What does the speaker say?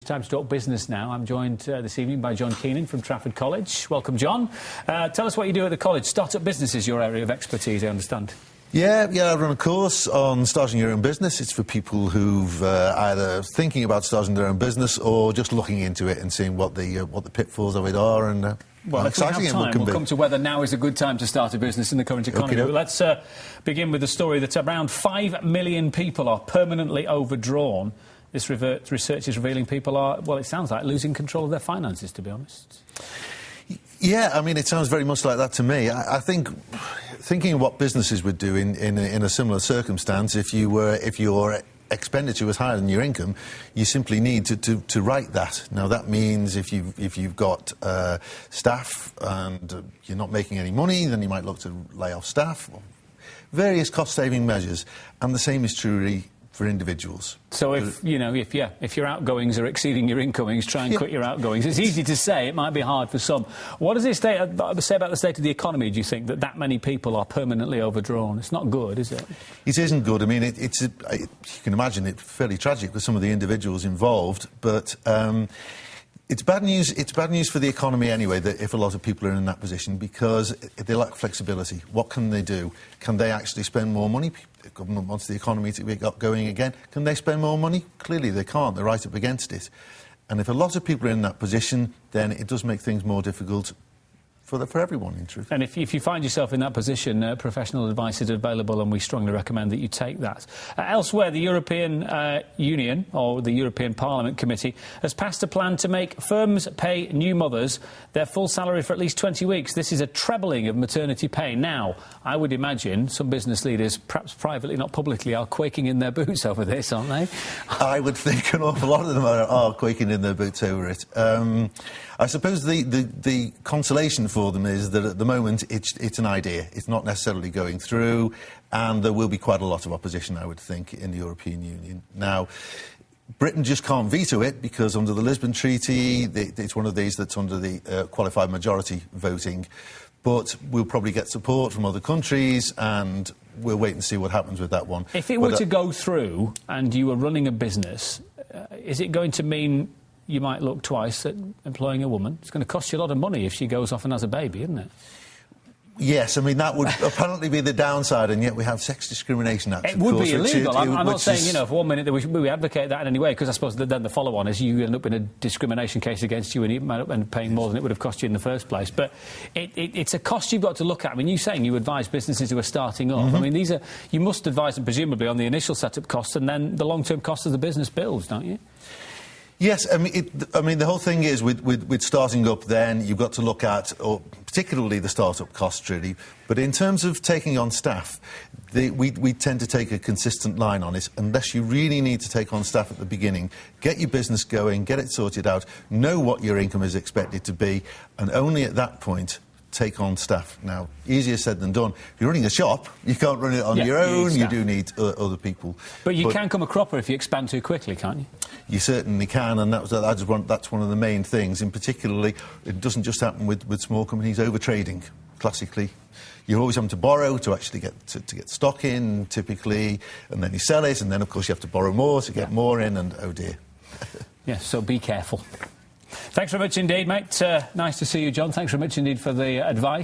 Time to talk business now. I'm joined this evening by John Keenan from Trafford College. Welcome, John. Tell us what you do at the college. Start-up business is your area of expertise, I understand. Yeah, I run a course on starting your own business. It's for people who've either thinking about starting their own business or just looking into it and seeing what the pitfalls of it are and well, if we have time, we'll come to whether now is a good time to start a business in the current economy. Okay, but let's begin with the story that around 5 million people are permanently overdrawn. This research is revealing people are, well, it sounds like losing control of their finances, to be honest. Yeah, I mean, it sounds very much like that to me. I think, thinking of what businesses would do in a similar circumstance, if your expenditure was higher than your income, you simply need to write that. Now, that means if you've got staff and you're not making any money, then you might look to lay off staff. Various cost-saving measures, and the same is true for individuals. So if your outgoings are exceeding your incomings, try and quit your outgoings. It's easy to say, it might be hard for some. What does it say about the state of the economy, do you think, that many people are permanently overdrawn? It's not good, is it? It isn't good. I mean, you can imagine it's fairly tragic for some of the individuals involved, but it's bad news. It's bad news for the economy anyway, that if a lot of people are in that position, because they lack flexibility. What can they do? Can they actually spend more money? The government wants the economy to get going again. Can they spend more money? Clearly they can't. They're right up against it. And if a lot of people are in that position, then it does make things more difficult for everyone, in truth. And if you find yourself in that position, professional advice is available, and we strongly recommend that you take that. Elsewhere, the European Union, or the European Parliament Committee, has passed a plan to make firms pay new mothers their full salary for at least 20 weeks. This is a trebling of maternity pay. Now, I would imagine some business leaders, perhaps privately, not publicly, are quaking in their boots over this, aren't they? I would think an awful lot of them are quaking in their boots over it. I suppose the consolation for them is that at the moment it's an idea. It's not necessarily going through, and there will be quite a lot of opposition, I would think, in the European Union. Now, Britain just can't veto it because under the Lisbon Treaty, it's one of these that's under the qualified majority voting. But we'll probably get support from other countries, and we'll wait and see what happens with that one. If it were to go through and you were running a business, is it going to mean you might look twice at employing a woman? It's going to cost you a lot of money if she goes off and has a baby, isn't it? Yes, I mean, that would apparently be the downside, and yet we have Sex Discrimination Acts. It would be illegal. I'm not saying, for 1 minute that we advocate that in any way, because I suppose then the follow-on is you end up in a discrimination case against you and you might end up paying more than it would have cost you in the first place. But it's a cost you've got to look at. I mean, you're saying you advise businesses who are starting up. I mean, you must advise them presumably on the initial set-up costs and then the long-term costs of the business builds, don't you? Yes, I mean, the whole thing is with starting up, then you've got to look at, or particularly the start-up costs, really. But in terms of taking on staff, we tend to take a consistent line on it. Unless you really need to take on staff at the beginning, get your business going, get it sorted out, know what your income is expected to be, and only at that point take on staff. Now, easier said than done. If you're running a shop, you can't run it on your own. You do need other people. But you can come a cropper if you expand too quickly, can't you? You certainly can, and that's one of the main things. In particularly, it doesn't just happen with small companies overtrading. Classically, you're always having to borrow to actually get stock in, typically, and then you sell it, and then of course you have to borrow more to get more in, and oh dear. Yes, so be careful. Thanks very much indeed, mate. Nice to see you, John. Thanks very much indeed for the advice.